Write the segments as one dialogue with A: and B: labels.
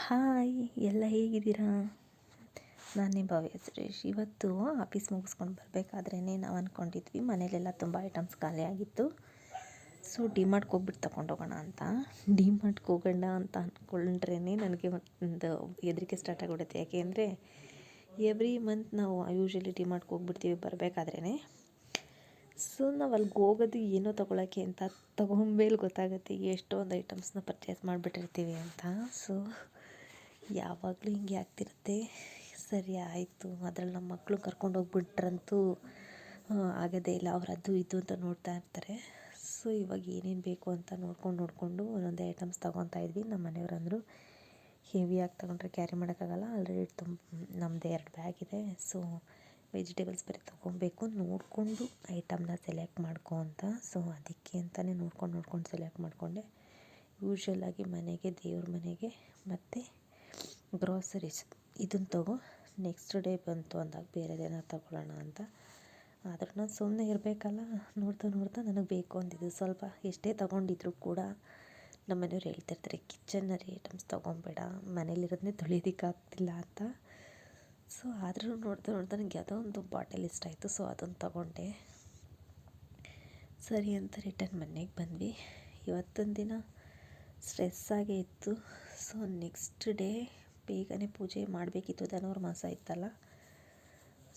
A: Hi, ಎಲ್ಲ ಹೇಗಿದ್ದೀರಾ? ನಾನು ನಿಮ್ಮ ಭವ್ಯ ಸುರೇಶ್. ಇವತ್ತು ಆಫೀಸ್ ಮುಗಿಸ್ಕೊಂಡು ಬರಬೇಕಾದ್ರೇ ನಾವು ಅಂದ್ಕೊಂಡಿದ್ವಿ ಮನೇಲೆಲ್ಲ ತುಂಬ ಐಟಮ್ಸ್ ಖಾಲಿ ಆಗಿತ್ತು. ಸೊ ಡಿಮಾರ್ಟ್ಗೆ ಹೋಗ್ಬಿಟ್ಟು ತೊಗೊಂಡೋಗೋಣ ಅಂತ. ಡಿಮಾರ್ಟ್ಗೆ ಹೋಗೋಣ ಅಂತ ಅಂದ್ಕೊಂಡ್ರೇ ನನಗೆ ಒಂದು ಹೆದರಿಕೆ ಸ್ಟಾರ್ಟ್ ಆಗಿಬಿಡುತ್ತೆ. ಯಾಕೆ ಅಂದರೆ ಎವ್ರಿ ಮಂತ್ ನಾವು ಯೂಶ್ವಲಿ ಡಿಮಾರ್ಟ್ಗೆ ಹೋಗ್ಬಿಡ್ತೀವಿ ಬರಬೇಕಾದ್ರೇ. ಸೊ ನಾವು ಅಲ್ಲಿಗೆ ಹೋಗೋದು ಏನೋ ತೊಗೊಳಕ್ಕೆ ಅಂತ, ತೊಗೊಂಡ್ಮೇಲೆ ಗೊತ್ತಾಗುತ್ತೆ ಎಷ್ಟೊಂದು ಐಟಮ್ಸ್ನ ಪರ್ಚೇಸ್ ಮಾಡಿಬಿಟ್ಟಿರ್ತೀವಿ ಅಂತ. ಸೊ ಯಾವಾಗಲೂ ಹಿಂಗೆ ಆಗ್ತಿರುತ್ತೆ. ಸರಿ ಆಯಿತು, ಅದ್ರಲ್ಲಿ ನಮ್ಮ ಮಕ್ಕಳು ಕರ್ಕೊಂಡು ಹೋಗ್ಬಿಟ್ರಂತೂ ಆಗೋದೇ ಇಲ್ಲ. ಅವ್ರು ಅದು ಇದು ಅಂತ ನೋಡ್ತಾ ಇರ್ತಾರೆ. ಸೊ ಇವಾಗ ಏನೇನು ಬೇಕು ಅಂತ ನೋಡಿಕೊಂಡು ಒಂದೊಂದೇ ಐಟಮ್ಸ್ ತೊಗೊತಾ ಇದ್ವಿ. ನಮ್ಮ ಮನೆಯವ್ರು ಅಂದರು ಹೆವಿಯಾಗಿ ತೊಗೊಂಡ್ರೆ ಕ್ಯಾರಿ ಮಾಡೋಕ್ಕಾಗಲ್ಲ, ಆಲ್ರೆಡಿ ನಮ್ಮದು 2 ಬ್ಯಾಗ್ ಇದೆ. ಸೊ ವೆಜಿಟೇಬಲ್ಸ್ ಬರೀ ತೊಗೊಬೇಕು, ನೋಡಿಕೊಂಡು ಐಟಮ್ನ ಸೆಲೆಕ್ಟ್ ಮಾಡ್ಕೊ ಅಂತ. ಸೊ ಅದಕ್ಕೆ ಅಂತಲೇ ನೋಡ್ಕೊಂಡು ಸೆಲೆಕ್ಟ್ ಮಾಡಿಕೊಂಡೆ. ಯೂಶ್ವಲಾಗಿ ಮನೆಗೆ, ದೇವ್ರ ಮನೆಗೆ ಮತ್ತು ಗ್ರಾಸರೀಸ್ ಇದನ್ನು ತೊಗೋ, ನೆಕ್ಸ್ಟ್ ಡೇ ಬಂತು ಅಂದಾಗ ಬೇರೆದೇನೋ ತೊಗೊಳ್ಳೋಣ ಅಂತ. ಆದರೂ ನಾನು ಸುಮ್ಮನೆ ಇರಬೇಕಲ್ಲ, ನೋಡ್ತಾ ನನಗೆ ಬೇಕು ಅಂದಿದ್ದು. ಸ್ವಲ್ಪ ಎಷ್ಟೇ ತೊಗೊಂಡಿದ್ರು ಕೂಡ ನಮ್ಮ ಮನೆಯವ್ರು ಹೇಳ್ತಿರ್ತಾರೆ ಕಿಚನ್ನರಿ ಐಟಮ್ಸ್ ತೊಗೊಬೇಡ, ಮನೇಲಿರೋದನ್ನೇ ತೊಳಿಯೋದಕ್ಕಾಗ್ತಿಲ್ಲ ಅಂತ. ಸೊ ಆದರೂ ನೋಡ್ತಾ ನನಗೆ ಯಾವುದೋ ಒಂದು ಬಾಟಲ್ ಇಷ್ಟ ಆಯಿತು. ಸೊ ಅದನ್ನು ತೊಗೊಂಡೆ. ಸರಿ ಅಂತ ರಿಟರ್ನ್ ಮನೆಗೆ ಬಂದ್ವಿ. ಇವತ್ತೊಂದು ದಿನ ಸ್ಟ್ರೆಸ್ಸಾಗೇ ಇತ್ತು. ಸೊ ನೆಕ್ಸ್ಟ್ ಡೇ ಬೇಗನೆ ಪೂಜೆ ಮಾಡಬೇಕಿತ್ತು, ಧನುರ್ಮಾಸ ಇತ್ತಲ್ಲ.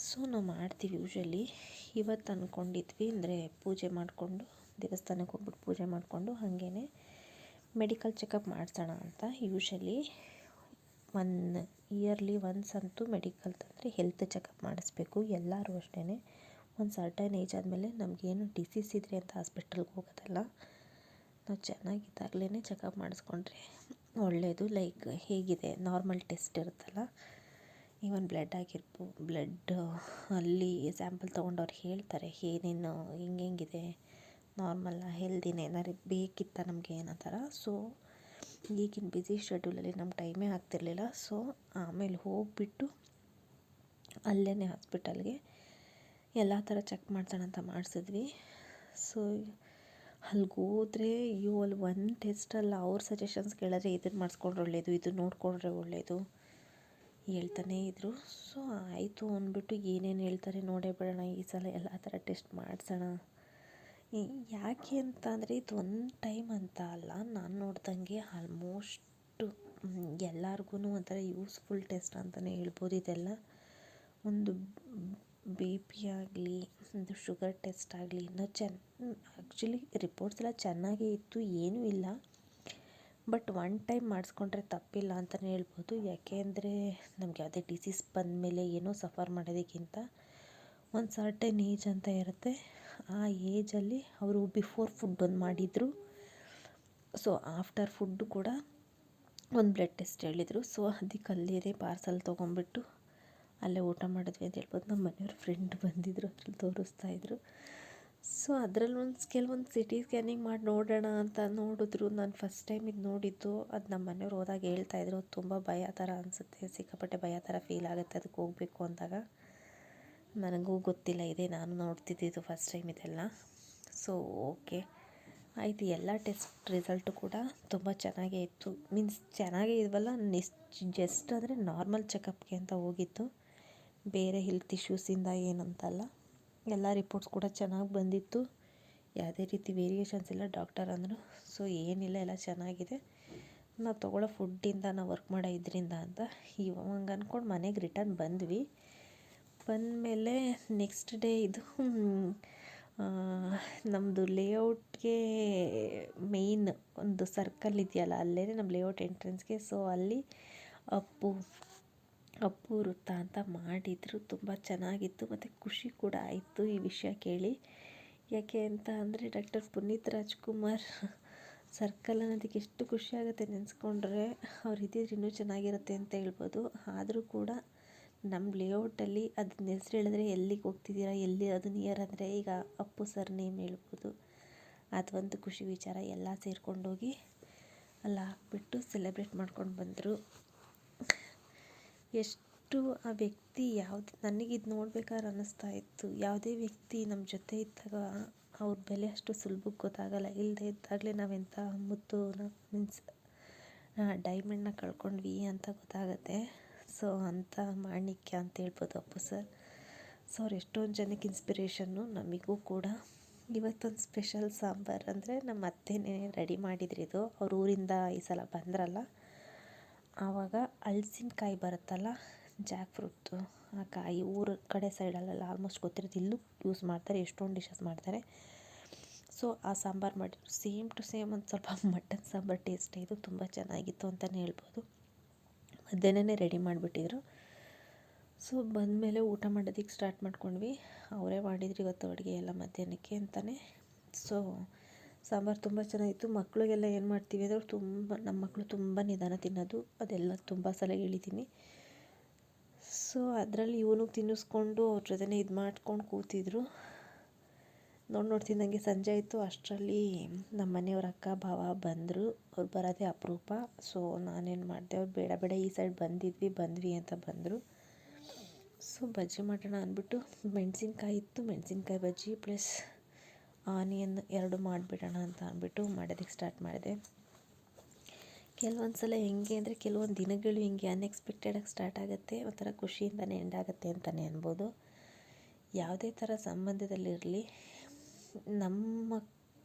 A: ಸೊ ನಾವು ಮಾಡ್ತೀವಿ ಯೂಶ್ವಲಿ. ಇವತ್ತು ಅಂದ್ಕೊಂಡಿದ್ವಿ ಅಂದರೆ ಪೂಜೆ ಮಾಡಿಕೊಂಡು ದೇವಸ್ಥಾನಕ್ಕೆ ಹೋಗ್ಬಿಟ್ಟು ಪೂಜೆ ಮಾಡಿಕೊಂಡು ಹಾಗೇ ಮೆಡಿಕಲ್ ಚೆಕಪ್ ಮಾಡಿಸೋಣ ಅಂತ. ಯೂಶ್ವಲಿ ಇಯರ್ಲಿ ಒನ್ಸ್ ಅಂತೂ ಮೆಡಿಕಲ್ ಅಂದರೆ ಹೆಲ್ತ್ ಚೆಕಪ್ ಮಾಡಿಸ್ಬೇಕು. ಎಲ್ಲರೂ ಅಷ್ಟೇ. ಒಂದು ಸರ್ಟನ್ ಏಜ್ ಆದಮೇಲೆ ನಮಗೇನು ಡಿಸೀಸ್ ಇದ್ರೆ ಅಂತ ಹಾಸ್ಪಿಟಲ್ಗೆ ಹೋಗೋದಲ್ಲ, ನಾವು ಚೆನ್ನಾಗಿದ್ದಾಗಲೇ ಚೆಕಪ್ ಮಾಡಿಸ್ಕೊಂಡ್ರೆ ಒಳ್ಳೆಯದು. ಲೈಕ್ ಹೇಗಿದೆ ನಾರ್ಮಲ್ ಟೆಸ್ಟ್ ಇರುತ್ತಲ್ಲ, ಈವನ್ ಬ್ಲಡ್ ಅಲ್ಲಿ ಸ್ಯಾಂಪಲ್ ತೊಗೊಂಡವ್ರು ಹೇಳ್ತಾರೆ ಏನೇನು ಹೆಂಗಿದೆ, ನಾರ್ಮಲ್ಲ, ಹೆಲ್ದಿನೇ, ಏನಾದ್ರು ಬೇಕಿತ್ತ ನಮಗೆ ಏನೋ ಥರ. ಸೊ ಈಗಿನ ಬ್ಯುಸಿ ಶೆಡ್ಯೂಲಲ್ಲಿ ನಮ್ಗೆ ಟೈಮೇ ಆಗ್ತಿರ್ಲಿಲ್ಲ. ಸೊ ಆಮೇಲೆ ಹೋಗಿಬಿಟ್ಟು ಅಲ್ಲೇ ಹಾಸ್ಪಿಟಲ್ಗೆ ಎಲ್ಲ ಥರ ಚೆಕ್ ಮಾಡ್ಸೋಣ ಅಂತ ಮಾಡಿಸಿದ್ವಿ. ಸೊ ಅಲ್ಲಿಗೆ ಹೋದರೆ ಅಲ್ಲಿ ಒಂದು ಟೆಸ್ಟಲ್ಲ, ಅವ್ರ ಸಜೆಷನ್ಸ್ ಕೇಳಿದ್ರೆ ಇದನ್ನು ಮಾಡಿಸ್ಕೊಂಡ್ರೆ ಒಳ್ಳೆಯದು, ಇದು ನೋಡಿಕೊಂಡ್ರೆ ಒಳ್ಳೆಯದು ಹೇಳ್ತಾನೇ ಇದ್ದರು. ಸೊ ಆಯಿತು ಅಂದ್ಬಿಟ್ಟು ಏನೇನು ಹೇಳ್ತಾರೆ ನೋಡೇ ಬಿಡೋಣ ಈ ಸಲ, ಎಲ್ಲ ಥರ ಟೆಸ್ಟ್ ಮಾಡಿಸೋಣ. ಯಾಕೆ ಅಂತ ಅಂದರೆ ಇದು ಒಂದು ಟೈಮ್ ಅಂತ ಅಲ್ಲ, ನಾನು ನೋಡ್ದಂಗೆ ಆಲ್ಮೋಸ್ಟು ಎಲ್ಲರಿಗೂ ಒಂಥರ ಯೂಸ್ಫುಲ್ ಟೆಸ್ಟ್ ಅಂತಲೇ ಹೇಳ್ಬೋದು. ಇದೆಲ್ಲ ಒಂದು ಬಿ ಪಿ ಆಗಲಿ, ಒಂದು ಶುಗರ್ ಟೆಸ್ಟ್ ಆಗಲಿ, ಇನ್ನೂ ಆ್ಯಕ್ಚುಲಿ ರಿಪೋರ್ಟ್ಸ್ ಎಲ್ಲ ಚೆನ್ನಾಗೇ ಇತ್ತು, ಏನೂ ಇಲ್ಲ. ಬಟ್ ಒನ್ ಟೈಮ್ ಮಾಡಿಸ್ಕೊಂಡ್ರೆ ತಪ್ಪಿಲ್ಲ ಅಂತಲೇ ಹೇಳ್ಬೋದು. ಯಾಕೆ ಅಂದರೆ ನಮ್ಗೆ ಯಾವುದೇ ಡಿಸೀಸ್ ಬಂದಮೇಲೆ ಏನೋ ಸಫರ್ ಮಾಡೋದಕ್ಕಿಂತ ಒಂದು ಸರ್ಟನ್ ಏಜ್ ಅಂತ ಇರುತ್ತೆ. ಆ ಏಜಲ್ಲಿ ಅವರು ಬಿಫೋರ್ ಫುಡ್ ಒಂದು ಮಾಡಿದರು. ಸೊ ಆಫ್ಟರ್ ಫುಡ್ಡು ಕೂಡ ಒಂದು ಬ್ಲಡ್ ಟೆಸ್ಟ್ ಹೇಳಿದರು. ಸೊ ಅದಕ್ಕೆ ಅಲ್ಲಿದೆ ಪಾರ್ಸಲ್ ತೊಗೊಂಬಿಟ್ಟು ಅಲ್ಲೇ ಊಟ ಮಾಡಿದ್ವಿ ಅಂತ ಹೇಳ್ಬೋದು. ನಮ್ಮ ಮನೆಯವ್ರ ಫ್ರೆಂಡ್ ಬಂದಿದ್ದರು, ಅದ್ರಲ್ಲಿ ತೋರಿಸ್ತಾಯಿದ್ರು. ಸೊ ಅದರಲ್ಲಿ ಕೆಲವೊಂದು ಸಿಟಿ ಸ್ಕ್ಯಾನಿಂಗ್ ಮಾಡಿ ನೋಡೋಣ ಅಂತ ನೋಡಿದ್ರು. ನಾನು ಫಸ್ಟ್ ಟೈಮ್ ಇದು ನೋಡಿದ್ದು. ಅದು ನಮ್ಮ ಮನೆಯವ್ರು ಹೋದಾಗ ಹೇಳ್ತಾಯಿದ್ರು, ತುಂಬ ಭಯ ಥರ ಅನಿಸುತ್ತೆ, ಸಿಕ್ಕಾಪಟ್ಟೆ ಭಯ ಥರ ಫೀಲ್ ಆಗುತ್ತೆ ಅದಕ್ಕೆ ಹೋಗಬೇಕು ಅಂದಾಗ. ನನಗೂ ಗೊತ್ತಿಲ್ಲ, ಇದೆ ನಾನು ನೋಡ್ತಿದ್ದಿದ್ದು ಫಸ್ಟ್ ಟೈಮ್ ಇದೆಲ್ಲ. ಸೊ ಓಕೆ ಆಯಿತು. ಎಲ್ಲ ಟೆಸ್ಟ್ ರಿಸಲ್ಟು ಕೂಡ ತುಂಬ ಚೆನ್ನಾಗೇ ಇತ್ತು. ಮೀನ್ಸ್ ಚೆನ್ನಾಗೇ ಇದ್ವಲ್ಲ, ಜಸ್ಟ್ ಅಂದರೆ ನಾರ್ಮಲ್ ಚೆಕಪ್ಗೆ ಅಂತ ಹೋಗಿತ್ತು, ಬೇರೆ ಹೆಲ್ತ್ ಇಶ್ಯೂಸಿಂದ ಏನಂತಲ್ಲ. ಎಲ್ಲ ರಿಪೋರ್ಟ್ಸ್ ಕೂಡ ಚೆನ್ನಾಗಿ ಬಂದಿತ್ತು, ಯಾವುದೇ ರೀತಿ ವೇರಿಯೇಷನ್ಸ್ ಇಲ್ಲ ಡಾಕ್ಟರ್ ಅಂದರು. ಸೊ ಏನಿಲ್ಲ, ಎಲ್ಲ ಚೆನ್ನಾಗಿದೆ, ನಾವು ತೊಗೊಳ್ಳೋ ಫುಡ್ಡಿಂದ, ನಾವು ವರ್ಕ್ ಮಾಡೋ ಇದರಿಂದ ಅಂತ. ಇವಾಗ ಅಂದ್ಕೊಂಡು ಮನೆಗೆ ರಿಟರ್ನ್ ಬಂದ್ವಿ. ಬಂದಮೇಲೆ ನೆಕ್ಸ್ಟ್ ಡೇ ಇದು ನಮ್ಮದು ಲೇಔಟ್ಗೆ ಮೇಯ್ನ್ ಒಂದು ಸರ್ಕಲ್ ಇದೆಯಲ್ಲ, ಅಲ್ಲೇ ನಮ್ಮ ಲೇಔಟ್ ಎಂಟ್ರೆನ್ಸ್ಗೆ. ಸೊ ಅಲ್ಲಿ ಅಪ್ಪು ವೃತ್ತ ಅಂತ ಮಾಡಿದರು. ತುಂಬ ಚೆನ್ನಾಗಿತ್ತು ಮತ್ತು ಖುಷಿ ಕೂಡ ಆಯಿತು ಈ ವಿಷಯ ಕೇಳಿ. ಯಾಕೆ ಅಂತ ಅಂದರೆ ಡಾಕ್ಟರ್ ಪುನೀತ್ ರಾಜ್ಕುಮಾರ್ ಸರ್ಕಲ್ ಅನ್ನೋದಕ್ಕೆ ಎಷ್ಟು ಖುಷಿ ಆಗುತ್ತೆ ನೆನೆಸ್ಕೊಂಡ್ರೆ. ಅವ್ರು ಇದ್ದಿದ್ರೆ ಇನ್ನೂ ಚೆನ್ನಾಗಿರುತ್ತೆ ಅಂತ ಹೇಳ್ಬೋದು. ಆದರೂ ಕೂಡ ನಮ್ಮ ಲೇಔಟಲ್ಲಿ ಅದನ್ನ ಹೆಸ್ರು ಹೇಳಿದ್ರೆ ಎಲ್ಲಿಗೆ ಹೋಗ್ತಿದ್ದೀರಾ, ಎಲ್ಲಿ ಅದು ನಿಯರ್ ಅಂದರೆ ಈಗ ಅಪ್ಪು ಸರ್ ನೇಮ್ ಹೇಳ್ಬೋದು. ಅದೊಂದು ಖುಷಿ ವಿಚಾರ. ಎಲ್ಲ ಸೇರ್ಕೊಂಡೋಗಿ ಅಲ್ಲಿ ಹಾಕ್ಬಿಟ್ಟು ಸೆಲೆಬ್ರೇಟ್ ಮಾಡ್ಕೊಂಡು ಬಂದರು. ಎಷ್ಟು ಆ ವ್ಯಕ್ತಿ ನನಗಿದು ನೋಡ್ಬೇಕಾದ್ರೆ ಅನ್ನಿಸ್ತಾ ಇತ್ತು, ಯಾವುದೇ ವ್ಯಕ್ತಿ ನಮ್ಮ ಜೊತೆ ಇದ್ದಾಗ ಅವ್ರ ಬೆಲೆ ಅಷ್ಟು ಸುಲಭಕ್ಕೆ ಗೊತ್ತಾಗಲ್ಲ. ಇಲ್ಲದೆ ಇದ್ದಾಗಲೇ ನಾವೆಂಥ ಮುದ್ದು ಮೀನ್ಸ್ ಡೈಮಂಡನ್ನ ಕಳ್ಕೊಂಡ್ವಿ ಅಂತ ಗೊತ್ತಾಗುತ್ತೆ. ಸೊ ಅಂಥ ಮಾಣಿಕ್ಯ ಅಂತ ಹೇಳ್ಬೋದು ಅಪ್ಪು ಸರ್. ಸೊ ಅವ್ರು ಎಷ್ಟೊಂದು ಜನಕ್ಕೆ ಇನ್ಸ್ಪಿರೇಷನ್ನು, ನಮಗೂ ಕೂಡ. ಇವತ್ತೊಂದು ಸ್ಪೆಷಲ್ ಸಾಂಬಾರು ಅಂದರೆ ನಮ್ಮ ಅತ್ತೆನೇ ರೆಡಿ ಮಾಡಿದ್ರು. ಇದು ಅವ್ರ ಊರಿಂದ ಈ ಸಲ ಬಂದ್ರಲ್ಲ, ಆವಾಗ ಹಲಸಿನಕಾಯಿ ಬರುತ್ತಲ್ಲ, ಜಾಕ್ ಫ್ರೂಟ್ದು ಆ ಕಾಯಿ ಊರ ಕಡೆ ಸೈಡಲ್ಲೆಲ್ಲ ಆಲ್ಮೋಸ್ಟ್ ಗೊತ್ತಿರುತ್ತೆ, ಇಲ್ಲೂ ಯೂಸ್ ಮಾಡ್ತಾರೆ, ಎಷ್ಟೊಂದು ಡಿಶಸ್ ಮಾಡ್ತಾರೆ. ಸೊ ಆ ಸಾಂಬಾರು ಮಾಡಿದ್ರು ಸೇಮ್ ಟು ಸೇಮ್ ಒಂದು ಸ್ವಲ್ಪ ಮಟನ್ ಸಾಂಬಾರು ಟೇಸ್ಟೇ. ಇದು ತುಂಬ ಚೆನ್ನಾಗಿತ್ತು ಅಂತಲೇ ಹೇಳ್ಬೋದು. ಮಧ್ಯಾಹ್ನನೇ ರೆಡಿ ಮಾಡಿಬಿಟ್ಟಿದ್ರು. ಸೊ ಬಂದಮೇಲೆ ಊಟ ಮಾಡೋದಕ್ಕೆ ಸ್ಟಾರ್ಟ್ ಮಾಡ್ಕೊಂಡ್ವಿ. ಅವರೇ ಮಾಡಿದ್ರು ಇವತ್ತು ಅಡುಗೆ ಎಲ್ಲ ಮಧ್ಯಾಹ್ನಕ್ಕೆ ಅಂತಲೇ. ಸೊ ಸಾಂಬಾರು ತುಂಬ ಚೆನ್ನಾಗಿತ್ತು. ಮಕ್ಕಳಿಗೆಲ್ಲ ಏನು ಮಾಡ್ತೀವಿ ಅಂದರೆ ನಮ್ಮ ಮಕ್ಕಳು ತುಂಬ ನಿಧಾನ ತಿನ್ನೋದು, ಅದೆಲ್ಲ ತುಂಬ ಸಲ ಹೇಳಿದ್ದೀನಿ. ಸೊ ಅದರಲ್ಲಿ ಇವನು ತಿನ್ನಿಸ್ಕೊಂಡು ಅವ್ರ ಜೊತೆನೇ ಇದು ಮಾಡ್ಕೊಂಡು ಕೂತಿದ್ರು. ನೋಡ್ತಿದ್ದಂಗೆ ಸಂಜೆ ಆಯಿತು. ಅಷ್ಟರಲ್ಲಿ ನಮ್ಮ ಮನೆಯವ್ರ ಅಕ್ಕ ಭಾವ ಬಂದರು. ಅವ್ರು ಬರೋದೇ ಅಪರೂಪ. ಸೊ ನಾನೇನು ಮಾಡಿದೆ, ಅವ್ರು ಬೇಡ ಈ ಸೈಡ್ ಬಂದ್ವಿ ಅಂತ ಬಂದರು. ಸೊ ಬಜ್ಜಿ ಮಾಡೋಣ ಅಂದ್ಬಿಟ್ಟು ಮೆಣಸಿನ್ಕಾಯಿ ಇತ್ತು, ಮೆಣಸಿನ್ಕಾಯಿ ಬಜ್ಜಿ ಪ್ಲಸ್ ಆನಿಯನ್ 2 ಮಾಡಿಬಿಡೋಣ ಅಂತ ಅಂದ್ಬಿಟ್ಟು ಮಾಡೋದಕ್ಕೆ ಸ್ಟಾರ್ಟ್ ಮಾಡಿದೆ. ಕೆಲವೊಂದು ಸಲ ಹೆಂಗೆ ಅಂದರೆ ಕೆಲವೊಂದು ದಿನಗಳು ಹಿಂಗೆ ಅನ್ಎಕ್ಸ್ಪೆಕ್ಟೆಡಾಗಿ ಸ್ಟಾರ್ಟ್ ಆಗುತ್ತೆ, ಒಂಥರ ಖುಷಿಯಿಂದನೇ ಎಂಡ್ ಆಗುತ್ತೆ ಅಂತಲೇ ಅನ್ಬೋದು. ಯಾವುದೇ ಥರ ಸಂಬಂಧದಲ್ಲಿರಲಿ ನಮ್ಮ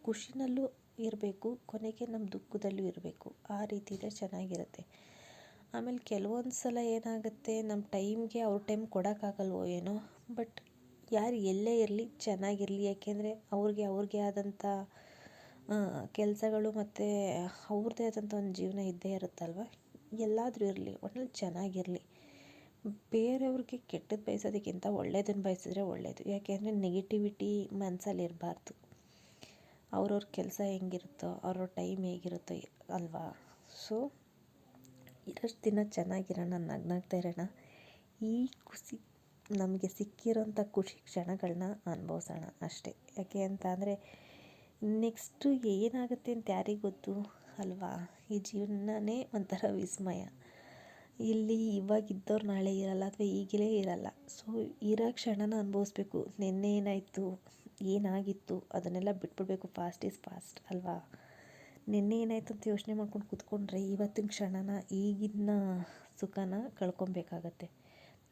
A: ಖುಷಿನಲ್ಲೂ ಇರಬೇಕು, ಕೊನೆಗೆ ನಮ್ಮ ದುಃಖದಲ್ಲೂ ಇರಬೇಕು. ಆ ರೀತಿ ಇದ್ದರೆ ಚೆನ್ನಾಗಿರುತ್ತೆ. ಆಮೇಲೆ ಕೆಲವೊಂದು ಸಲ ಏನಾಗುತ್ತೆ, ನಮ್ಮ ಟೈಮ್ಗೆ ಅವ್ರ ಟೈಮ್ ಕೊಡೋಕ್ಕಾಗಲ್ವೋ ಏನೋ, ಬಟ್ ಯಾರು ಎಲ್ಲೇ ಇರಲಿ ಚೆನ್ನಾಗಿರಲಿ. ಯಾಕೆಂದರೆ ಅವ್ರಿಗೆ ಆದಂಥ ಕೆಲಸಗಳು ಮತ್ತು ಅವ್ರದ್ದೇ ಆದಂಥ ಒಂದು ಜೀವನ ಇದ್ದೇ ಇರುತ್ತಲ್ವ. ಎಲ್ಲಾದರೂ ಇರಲಿ, ಒಟ್ನಲ್ಲಿ ಚೆನ್ನಾಗಿರಲಿ. ಬೇರೆಯವ್ರಿಗೆ ಕೆಟ್ಟದ್ದು ಬಯಸೋದಕ್ಕಿಂತ ಒಳ್ಳೆಯದನ್ನು ಬಯಸಿದ್ರೆ ಒಳ್ಳೆಯದು. ಯಾಕೆಂದರೆ ನೆಗೆಟಿವಿಟಿ ಮನಸ್ಸಲ್ಲಿ ಇರಬಾರ್ದು. ಅವ್ರವ್ರ ಕೆಲಸ ಹೆಂಗಿರುತ್ತೋ, ಅವ್ರವ್ರ ಟೈಮ್ ಹೇಗಿರುತ್ತೋ ಅಲ್ವಾ. ಸೊ ಇರೋಷ್ಟು ದಿನ ಚೆನ್ನಾಗಿರೋಣ, ನಗ್ನಾಗ್ತಾ ಇರೋಣ. ಈ ಖುಷಿ ನಮಗೆ ಸಿಕ್ಕಿರೋಂಥ ಖುಷಿ ಕ್ಷಣಗಳನ್ನ ಅನುಭವಿಸೋಣ ಅಷ್ಟೇ. ಯಾಕೆ ಅಂತ ಅಂದರೆ ನೆಕ್ಸ್ಟು ಏನಾಗುತ್ತೆ ಅಂತ ಯಾರಿಗೆ ಗೊತ್ತು ಅಲ್ವಾ. ಈ ಜೀವನನೇ ಒಂಥರ ವಿಸ್ಮಯ. ಇಲ್ಲಿ ಇವಾಗಿದ್ದವ್ರು ನಾಳೆ ಇರಲ್ಲ, ಅಥವಾ ಈಗಲೇ ಇರಲ್ಲ. ಸೊ ಇರೋ ಕ್ಷಣನ ಅನುಭವಿಸ್ಬೇಕು. ನಿನ್ನೆ ಏನಾಯಿತು, ಏನಾಗಿತ್ತು ಅದನ್ನೆಲ್ಲ ಬಿಟ್ಬಿಡ್ಬೇಕು. ಫಾಸ್ಟ್ ಈಸ್ ಫಾಸ್ಟ್ ಅಲ್ವಾ. ನಿನ್ನೆ ಏನಾಯಿತು ಅಂತ ಯೋಚನೆ ಮಾಡ್ಕೊಂಡು ಕೂತ್ಕೊಂಡ್ರೆ ಇವತ್ತಿನ ಕ್ಷಣನ, ಈಗಿನ ಸುಖನ ಕಳ್ಕೊಬೇಕಾಗತ್ತೆ.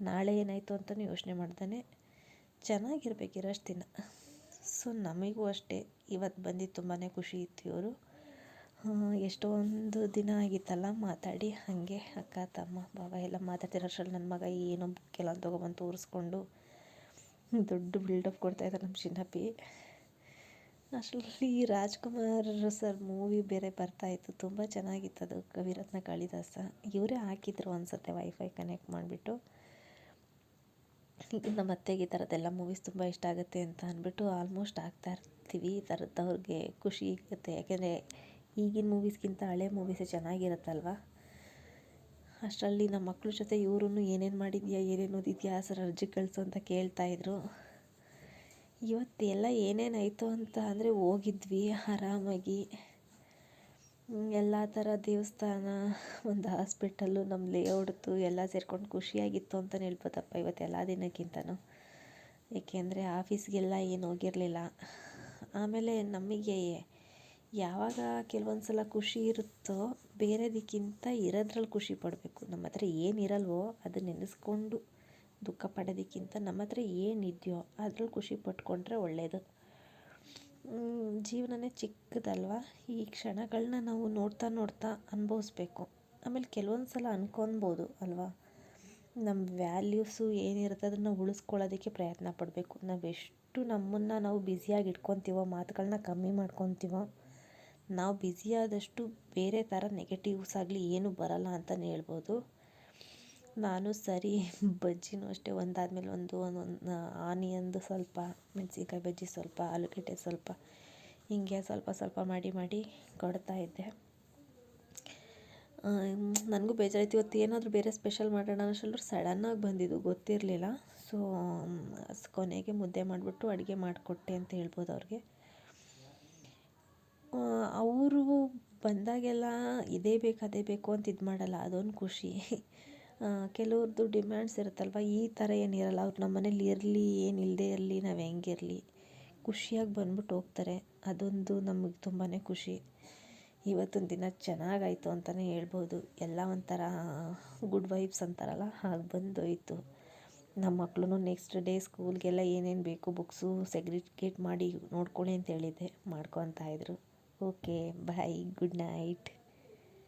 A: ನಾಳೆ ಏನಾಯಿತು ಅಂತಲೂ ಯೋಚನೆ ಮಾಡ್ತಾನೆ ಚೆನ್ನಾಗಿರ್ಬೇಕು ಇರೋಷ್ಟು ದಿನ. ಸೊ ನಮಗೂ ಅಷ್ಟೇ ಇವತ್ತು ಬಂದಿದ್ದು ತುಂಬಾ ಖುಷಿ ಇತ್ತು. ಇವರು ಎಷ್ಟೊಂದು ದಿನ ಆಗಿತ್ತಲ್ಲ ಮಾತಾಡಿ, ಹಾಗೆ ಅಕ್ಕ ತಮ್ಮ ಭಾವ ಎಲ್ಲ ಮಾತಾಡ್ತಿರೋ ಅಷ್ಟರಲ್ಲಿ ನನ್ನ ಮಗ ಏನೋ ಕೆಲವೊಂದು ತೊಗೊಬಂದು ತೋರಿಸ್ಕೊಂಡು ದೊಡ್ಡ ಬಿಲ್ಡಪ್ ಕೊಡ್ತಾಯಿದ್ದಾರೆ ನಮ್ಮ ಚಿನ್ನಪ್ಪಿ. ಅಷ್ಟರಲ್ಲಿ ರಾಜ್ಕುಮಾರ್ ಸರ್ ಮೂವಿ ಬೇರೆ ಬರ್ತಾಯಿತ್ತು, ತುಂಬ ಚೆನ್ನಾಗಿತ್ತು ಅದು. ಕವಿರತ್ನ ಕಾಳಿದಾಸ ಇವರೇ ಹಾಕಿದ್ರು ಅನಿಸುತ್ತೆ, ವೈಫೈ ಕನೆಕ್ಟ್ ಮಾಡಿಬಿಟ್ಟು. ನಮ್ಮ ಅತ್ತೆಗೆ ಈ ಥರದ್ದೆಲ್ಲ ಮೂವೀಸ್ ತುಂಬ ಇಷ್ಟ ಆಗುತ್ತೆ ಅಂತ ಅಂದ್ಬಿಟ್ಟು ಆಲ್ಮೋಸ್ಟ್ ಆಗ್ತಾ ಇರ್ತೀವಿ. ಈ ಥರದ್ದವ್ರಿಗೆ ಖುಷಿ ಇರುತ್ತೆ. ಯಾಕೆಂದರೆ ಈಗಿನ ಮೂವೀಸ್ಗಿಂತ ಹಳೆ ಮೂವೀಸೇ ಚೆನ್ನಾಗಿರುತ್ತಲ್ವ. ಅಷ್ಟರಲ್ಲಿ ನಮ್ಮ ಮಕ್ಕಳ ಜೊತೆ ಇವರು ಏನೇನು ಮಾಡಿದ್ಯಾ, ಏನೇನು ಓದಿದ್ಯಾ ಸರ್, ಅರ್ಜಿ ಕಳಿಸು ಅಂತ ಕೇಳ್ತಾಯಿದ್ರು. ಇವತ್ತೆಲ್ಲ ಏನೇನಾಯಿತು ಅಂತ ಅಂದರೆ ಹೋಗಿದ್ವಿ ಆರಾಮಾಗಿ. ಎಲ್ಲ ಥರ ದೇವಸ್ಥಾನ, ಒಂದು ಹಾಸ್ಪಿಟಲ್ಲು, ನಮ್ಮ ಲೇಔಟ್ದು ಎಲ್ಲ ಸೇರ್ಕೊಂಡು ಖುಷಿಯಾಗಿತ್ತು ಅಂತಲೇ ಹೇಳ್ಬೋದಪ್ಪ ಇವತ್ತು ಎಲ್ಲ ದಿನಕ್ಕಿಂತನೂ. ಏಕೆಂದರೆ ಆಫೀಸ್ಗೆಲ್ಲ ಏನು ಹೋಗಿರಲಿಲ್ಲ. ಆಮೇಲೆ ನಮಗೆ ಯಾವಾಗ ಕೆಲವೊಂದು ಸಲ ಖುಷಿ ಇರುತ್ತೋ ಬೇರೆದಕ್ಕಿಂತ ಇರೋದ್ರಲ್ಲಿ ಖುಷಿ ಪಡಬೇಕು. ನಮ್ಮ ಹತ್ರ ಏನಿರಲ್ವೋ ಅದನ್ನ ನೆನೆಸ್ಕೊಂಡು ದುಃಖ ಪಡೋದಕ್ಕಿಂತ ನಮ್ಮ ಹತ್ರ ಏನಿದೆಯೋ ಅದ್ರಲ್ಲಿ ಖುಷಿ ಪಟ್ಕೊಂಡ್ರೆ ಒಳ್ಳೆಯದು. ಜೀವನನೇ ಚಿಕ್ಕದಲ್ವ. ಈ ಕ್ಷಣಗಳನ್ನ ನಾವು ನೋಡ್ತಾ ಅನುಭವಿಸ್ಬೇಕು. ಆಮೇಲೆ ಕೆಲವೊಂದು ಸಲ ಅನ್ಕೊಬೋದು ಅಲ್ವಾ, ನಮ್ಮ ವ್ಯಾಲ್ಯೂಸು ಏನಿರುತ್ತೆ ಅದನ್ನು ಉಳಿಸ್ಕೊಳ್ಳೋದಕ್ಕೆ ಪ್ರಯತ್ನ ಪಡಬೇಕು. ನಾವೆಷ್ಟು ನಮ್ಮನ್ನು ನಾವು ಬ್ಯುಸಿಯಾಗಿ ಇಟ್ಕೊತೀವೋ, ಮಾತುಗಳನ್ನ ಕಮ್ಮಿ ಮಾಡ್ಕೊತೀವೋ, ನಾವು ಬ್ಯುಸಿ ಆದಷ್ಟು ಬೇರೆ ಥರ ನೆಗೆಟಿವ್ಸ್ ಆಗಲಿ ಏನೂ ಬರಲ್ಲ ಅಂತಲೇ ಹೇಳ್ಬೋದು. ನಾನು ಸರಿ ಬಜ್ಜಿನೂ ಅಷ್ಟೇ ಒಂದಾದಮೇಲೆ ಒಂದು ಆನಿಯನ್ದು ಸ್ವಲ್ಪ, ಮೆಣಸಿನ್ಕಾಯಿ ಬಜ್ಜಿ ಸ್ವಲ್ಪ, ಆಲೂಗಡ್ಡೆ ಸ್ವಲ್ಪ, ಹೀಗೆ ಸ್ವಲ್ಪ ಮಾಡಿ ಕೊಡ್ತಾಯಿದ್ದೆ. ನನಗೂ ಬೇಜಾರಾಯ್ತು. ಇವತ್ತು ಏನಾದರೂ ಬೇರೆ ಸ್ಪೆಷಲ್ ಮಾಡೋಣ ಅಷ್ಟರಲ್ಲಿ ಸಡನ್ನಾಗಿ ಬಂದಿದ್ದು, ಗೊತ್ತಿರಲಿಲ್ಲ. ಸೊ ಕೊನೆಗೆ ಮುದ್ದೆ ಮಾಡಿಬಿಟ್ಟು ಅಡುಗೆ ಮಾಡಿಕೊಟ್ಟೆ ಅಂತ ಹೇಳ್ಬೋದು ಅವ್ರಿಗೆ. ಅವರು ಬಂದಾಗೆಲ್ಲ ಇದೇ ಬೇಕು ಅದೇ ಬೇಕು ಅಂತ ಇದು ಮಾಡಲ್ಲ, ಅದೊಂದು ಖುಷಿ. ಕೆಲವ್ರದ್ದು ಡಿಮ್ಯಾಂಡ್ಸ್ ಇರುತ್ತಲ್ವ, ಈ ಥರ ಏನಿರಲ್ಲ. ಅವ್ರು ನಮ್ಮ ಮನೇಲಿ ಇರಲಿ ಏನಿಲ್ಲದೆ ಇರಲಿ, ನಾವು ಹೆಂಗಿರಲಿ ಖುಷಿಯಾಗಿ ಬಂದ್ಬಿಟ್ಟು ಹೋಗ್ತಾರೆ. ಅದೊಂದು ನಮಗೆ ತುಂಬಾ ಖುಷಿ. ಇವತ್ತಿನ ದಿನ ಚೆನ್ನಾಗಾಯಿತು ಅಂತಲೇ ಹೇಳ್ಬೋದು. ಎಲ್ಲ ಒಂಥರ ಗುಡ್ ವೈಬ್ಸ್ ಅಂತಾರಲ್ಲ ಹಾಗೆ ಬಂದೋಯ್ತು. ನಮ್ಮ ಮಕ್ಕಳು ನೆಕ್ಸ್ಟ್ ಡೇ ಸ್ಕೂಲ್ಗೆಲ್ಲ ಏನೇನು ಬೇಕು ಬುಕ್ಸು ಸೆಗ್ರಿಗೇಟ್ ಮಾಡಿ ನೋಡ್ಕೊಳ್ಳಿ ಅಂತ ಹೇಳಿದ್ದೆ, ಮಾಡ್ಕೊತಾ ಇದ್ರು. Okay bye, good night.